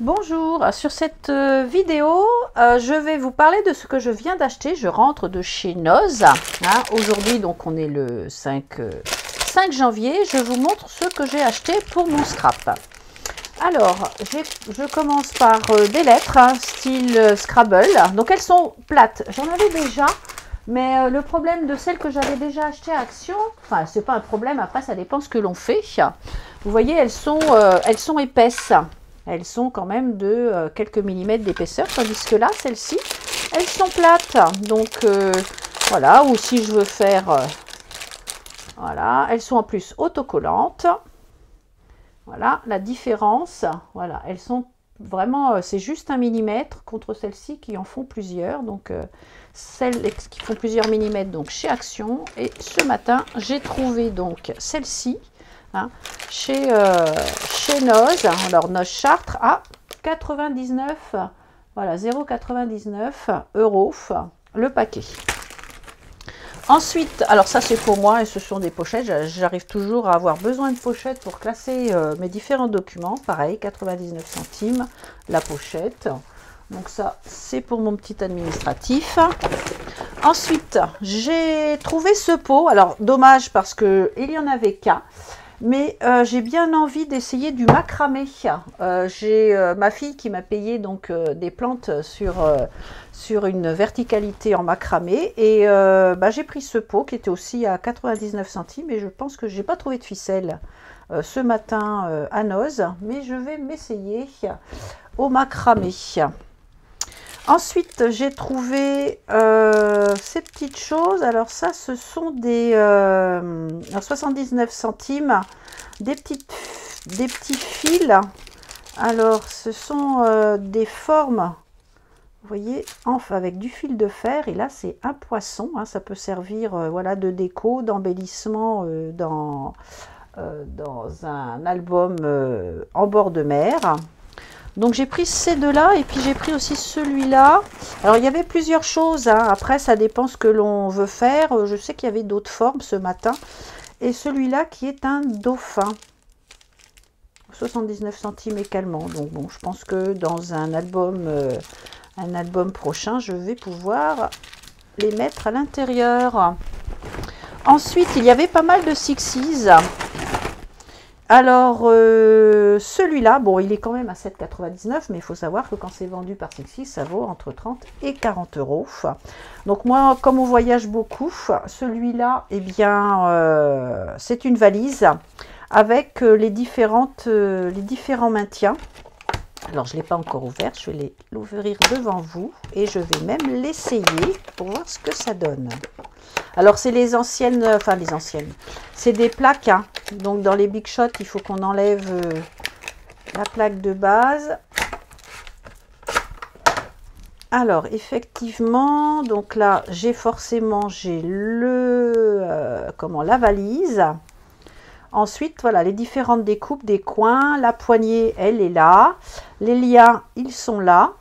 Bonjour, sur cette vidéo, je vais vous parler de ce que je viens d'acheter. Je rentre de chez Noz. Aujourd'hui, donc on est le 5 janvier. Je vous montre ce que j'ai acheté pour mon scrap. Alors, je commence par des lettres, style Scrabble. Donc elles sont plates. J'en avais déjà, mais le problème de celles que j'avais déjà achetées à Action, enfin c'est pas un problème, après ça dépend ce que l'on fait. Vous voyez, elles sont épaisses. Elles sont quand même de quelques millimètres d'épaisseur, tandis que là, celles-ci, elles sont plates. Donc, voilà, ou si je veux faire... voilà, elles sont en plus autocollantes. Voilà, la différence. Voilà, elles sont vraiment... c'est juste 1 millimètre contre celles-ci qui en font plusieurs. Donc, celles qui font plusieurs millimètres, donc chez Action. Et ce matin, j'ai trouvé donc celle-ci. Chez Noz, alors Noz Chartres à 99, voilà 0,99 € le paquet. Ensuite, alors ça c'est pour moi et ce sont des pochettes, j'arrive toujours à avoir besoin de pochettes pour classer mes différents documents, pareil 99 centimes la pochette. Donc ça c'est pour mon petit administratif. Ensuite j'ai trouvé ce pot, alors dommage parce que il y en avait qu'un. Mais j'ai bien envie d'essayer du macramé. J'ai ma fille qui m'a payé donc des plantes sur une verticalité en macramé. Et j'ai pris ce pot qui était aussi à 99 centimes. Et je pense que je n'ai pas trouvé de ficelle ce matin à Noz. Mais je vais m'essayer au macramé. Ensuite, j'ai trouvé ces petites choses. Alors ça, ce sont des 79 centimes, des petits fils. Alors, ce sont des formes, vous voyez, enfin, avec du fil de fer. Et là, c'est un poisson. Ça peut servir voilà, de déco, d'embellissement dans un album en bord de mer. Donc j'ai pris ces deux-là et puis j'ai pris aussi celui-là. Alors il y avait plusieurs choses, après ça dépend ce que l'on veut faire. Je sais qu'il y avait d'autres formes ce matin. Et celui-là qui est un dauphin. 79 centimes également. Donc bon, je pense que dans un album prochain, je vais pouvoir les mettre à l'intérieur. Ensuite, il y avait pas mal de Sixes. Alors, celui-là, bon, il est quand même à 7,99 €, mais il faut savoir que quand c'est vendu par Sixes, ça vaut entre 30 et 40 €. Donc moi, comme on voyage beaucoup, celui-là, eh bien, c'est une valise avec les différents maintiens. Alors, je ne l'ai pas encore ouvert, je vais l'ouvrir devant vous et je vais même l'essayer pour voir ce que ça donne. Alors, c'est les anciennes, enfin les anciennes, c'est des plaques. Donc, dans les Big Shot, il faut qu'on enlève la plaque de base. Alors, effectivement, donc là, j'ai la valise. Ensuite, voilà, les différentes découpes des coins. La poignée, elle est là. Les liens, ils sont là.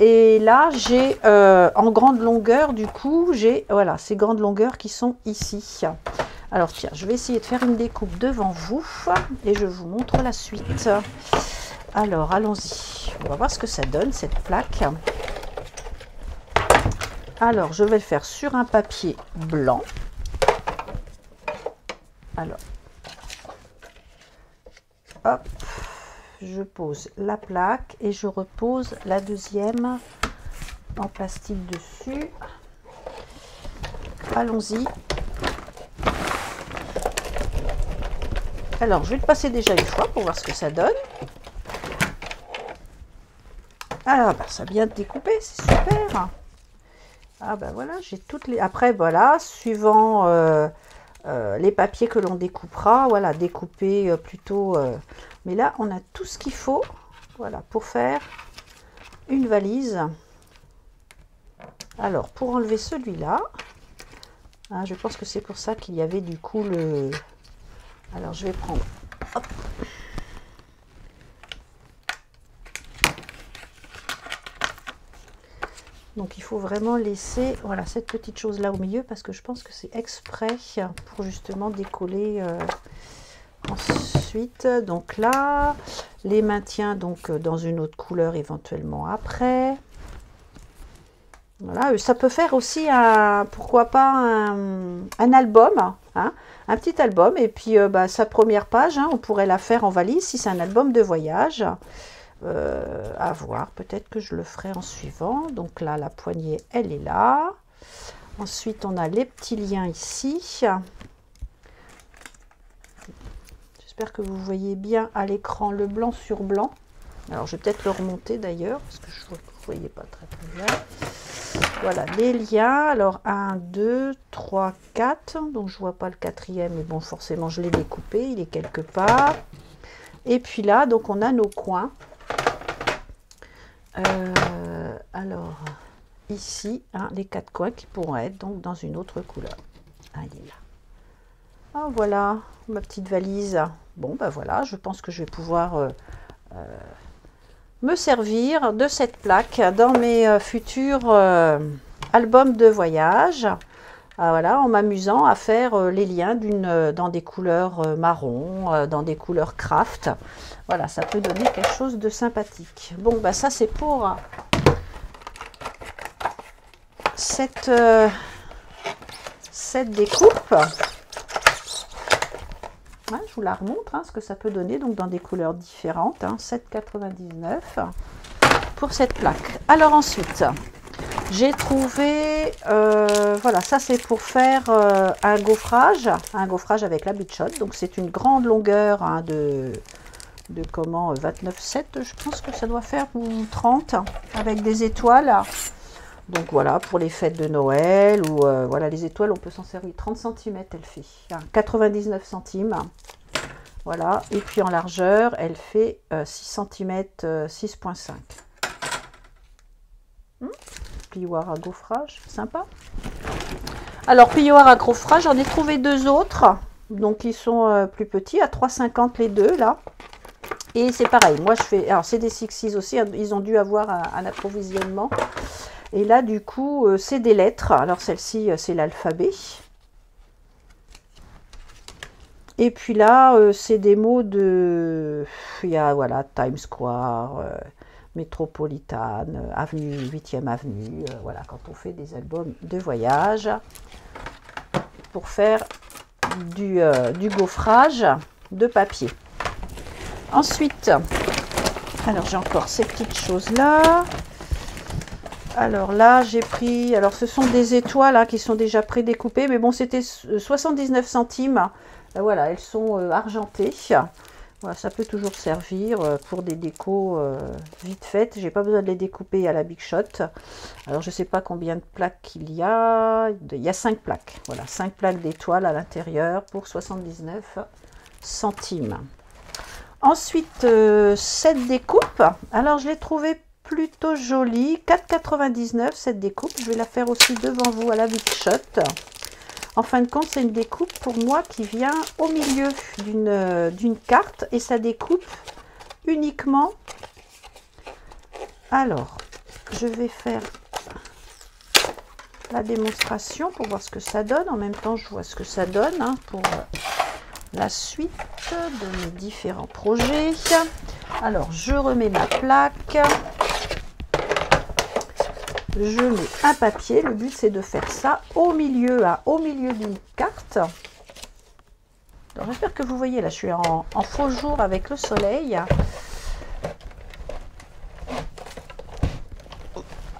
Et là, j'ai en grande longueur, du coup, j'ai voilà, ces grandes longueurs qui sont ici. Alors, tiens, je vais essayer de faire une découpe devant vous et je vous montre la suite. Alors, allons-y. On va voir ce que ça donne, cette plaque. Alors, je vais le faire sur un papier blanc. Alors, hop. Je pose la plaque et je repose la deuxième en plastique dessus. Allons-y. Alors, je vais le passer déjà une fois pour voir ce que ça donne. Ah, bah, ça a bien découpé, c'est super. Ah, ben voilà, j'ai toutes les... Après, voilà, suivant les papiers que l'on découpera, voilà, découper plutôt... Mais là, on a tout ce qu'il faut, voilà, pour faire une valise. Alors, pour enlever celui-là, je pense que c'est pour ça qu'il y avait du coup le... Alors, je vais prendre... Hop. Donc, il faut vraiment laisser, voilà, cette petite chose-là au milieu parce que je pense que c'est exprès pour justement décoller... Ensuite, donc là, les maintiens donc dans une autre couleur éventuellement après. Voilà, ça peut faire aussi pourquoi pas un album, hein, un petit album. Et puis sa première page, hein, on pourrait la faire en valise si c'est un album de voyage. À voir, peut-être que je le ferai en suivant. Donc là, la poignée, elle est là. Ensuite, on a les petits liens ici. J'espère que vous voyez bien à l'écran le blanc sur blanc. Alors, je vais peut-être le remonter d'ailleurs, parce que je vois que vous ne voyez pas très bien. Voilà, les liens. Alors, 1, 2, 3, 4. Donc, je ne vois pas le quatrième, mais bon, forcément, je l'ai découpé. Il est quelque part. Et puis là, donc, on a nos coins. Alors, ici, hein, les 4 coins qui pourront être donc dans une autre couleur. Ah, il est là. Ah, voilà, ma petite valise. Bon, ben voilà, je pense que je vais pouvoir me servir de cette plaque dans mes futurs albums de voyage. Ah, voilà, en m'amusant à faire les liens dans des couleurs marron, dans des couleurs craft. Voilà, ça peut donner quelque chose de sympathique. Bon, bah ça c'est pour cette découpe. Ouais, je vous la remontre, hein, ce que ça peut donner donc dans des couleurs différentes. Hein, 7,99 pour cette plaque. Alors ensuite, j'ai trouvé, voilà, ça c'est pour faire un gaufrage avec la Big-Shot. Donc c'est une grande longueur hein, de comment 29,7, je pense que ça doit faire, ou 30, avec des étoiles. Donc voilà, pour les fêtes de Noël, ou voilà, les étoiles, on peut s'en servir. 30 cm, elle fait, hein, 99 centimes. Voilà, et puis en largeur, elle fait 6 cm, 6,5. Plioir à gaufrage, sympa. Alors, plioir à gaufrage, j'en ai trouvé 2 autres. Donc, ils sont plus petits, à 3,50 les deux, là. Et c'est pareil, moi je fais, alors c'est des Sixes aussi, ils ont dû avoir un approvisionnement. Et là du coup c'est des lettres, alors celle-ci c'est l'alphabet. Et puis là c'est des mots de, il y a voilà Times Square, Metropolitan, avenue, 8e avenue, voilà quand on fait des albums de voyage. Pour faire du gaufrage de papier. Ensuite, alors j'ai encore ces petites choses là. Alors là, j'ai pris, alors ce sont des étoiles hein, qui sont déjà prédécoupées, mais bon, c'était 79 centimes. Voilà, elles sont argentées. Voilà, ça peut toujours servir pour des décos vite faites. J'ai pas besoin de les découper à la Big-Shot. Alors je sais pas combien de plaques il y a. Il y a 5 plaques. Voilà, 5 plaques d'étoiles à l'intérieur pour 79 centimes. Ensuite, cette découpe, alors je l'ai trouvée plutôt jolie, 4,99 cette découpe, je vais la faire aussi devant vous à la Big-Shot. En fin de compte, c'est une découpe pour moi qui vient au milieu d'une carte et ça découpe uniquement. Alors, je vais faire la démonstration pour voir ce que ça donne. En même temps, je vois ce que ça donne hein, pour la suite de mes différents projets. Alors, je remets ma plaque. Je mets un papier. Le but, c'est de faire ça au milieu d'une carte. J'espère que vous voyez, là, je suis en faux jour avec le soleil.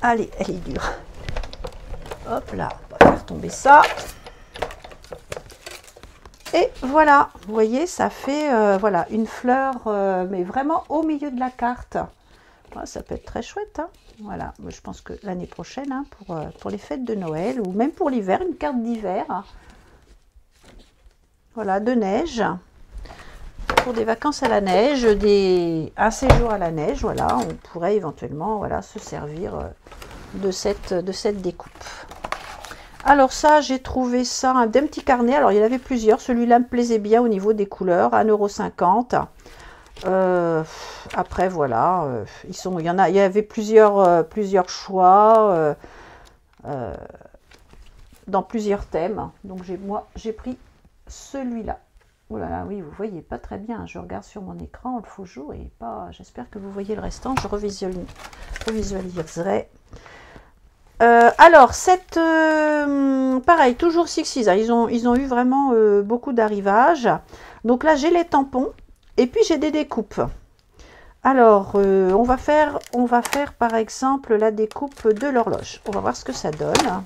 Allez, elle est dure. Hop là, on va faire tomber ça. Et voilà, vous voyez, ça fait voilà, une fleur, mais vraiment au milieu de la carte. Ouais, ça peut être très chouette. Hein. Voilà, je pense que l'année prochaine, hein, pour les fêtes de Noël, ou même pour l'hiver, une carte d'hiver. Hein. Voilà, de neige. Pour des vacances à la neige, un séjour à la neige, voilà, on pourrait éventuellement voilà, se servir de cette découpe. Alors ça, j'ai trouvé ça d'un petit carnet. Alors, il y en avait plusieurs. Celui-là me plaisait bien au niveau des couleurs. 1,50 €. Après, voilà. Il y avait plusieurs choix dans plusieurs thèmes. Donc, moi, j'ai pris celui-là. Oh là là, oui, vous voyez pas très bien. Je regarde sur mon écran le faux jour et pas. J'espère que vous voyez le restant. Je revisualiserai. Alors, cette pareil, toujours Sixties. Hein, ils ont eu vraiment beaucoup d'arrivages. Donc là, j'ai les tampons et puis j'ai des découpes. Alors, on va faire par exemple la découpe de l'horloge. On va voir ce que ça donne.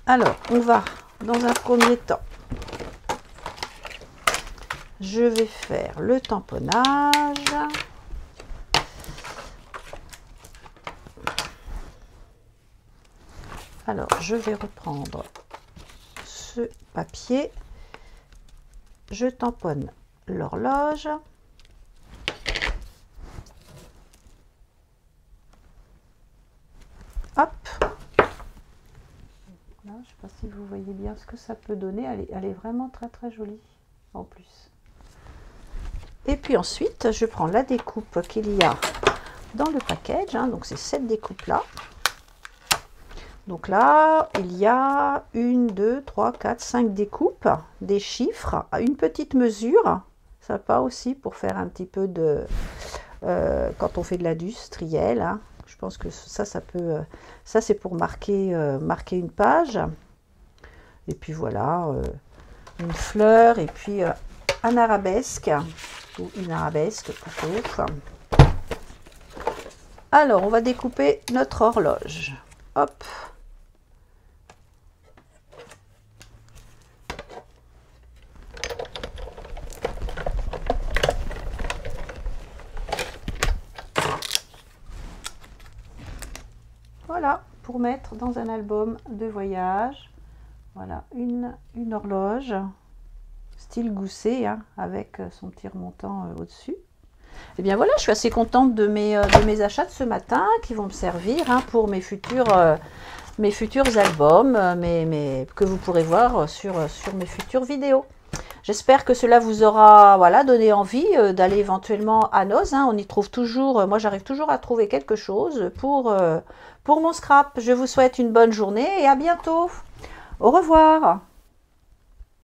Alors, on va dans un premier temps. Je vais faire le tamponnage. Alors, je vais reprendre ce papier. Je tamponne l'horloge. Hop. Là, je ne sais pas si vous voyez bien ce que ça peut donner. Elle est vraiment très très jolie en plus. Et puis ensuite, je prends la découpe qu'il y a dans le package. Hein, donc, c'est cette découpe-là. Donc là, il y a 1, 2, 3, 4, 5 découpes, des chiffres, à une petite mesure. Sympa aussi pour faire un petit peu de... quand on fait de l'industriel. Hein, je pense que ça peut... ça, c'est pour marquer une page. Et puis voilà, une fleur et puis un arabesque. Ou une arabesque plutôt. Alors, on va découper notre horloge. Hop. Voilà, pour mettre dans un album de voyage. Voilà, une horloge, style gousset, hein, avec son petit remontant au-dessus. Et bien voilà, je suis assez contente de mes achats de ce matin, qui vont me servir hein, pour mes futurs albums, que vous pourrez voir sur mes futures vidéos. J'espère que cela vous aura voilà, donné envie d'aller éventuellement à Noz. Hein. On y trouve toujours, moi j'arrive toujours à trouver quelque chose pour mon scrap. Je vous souhaite une bonne journée et à bientôt. Au revoir.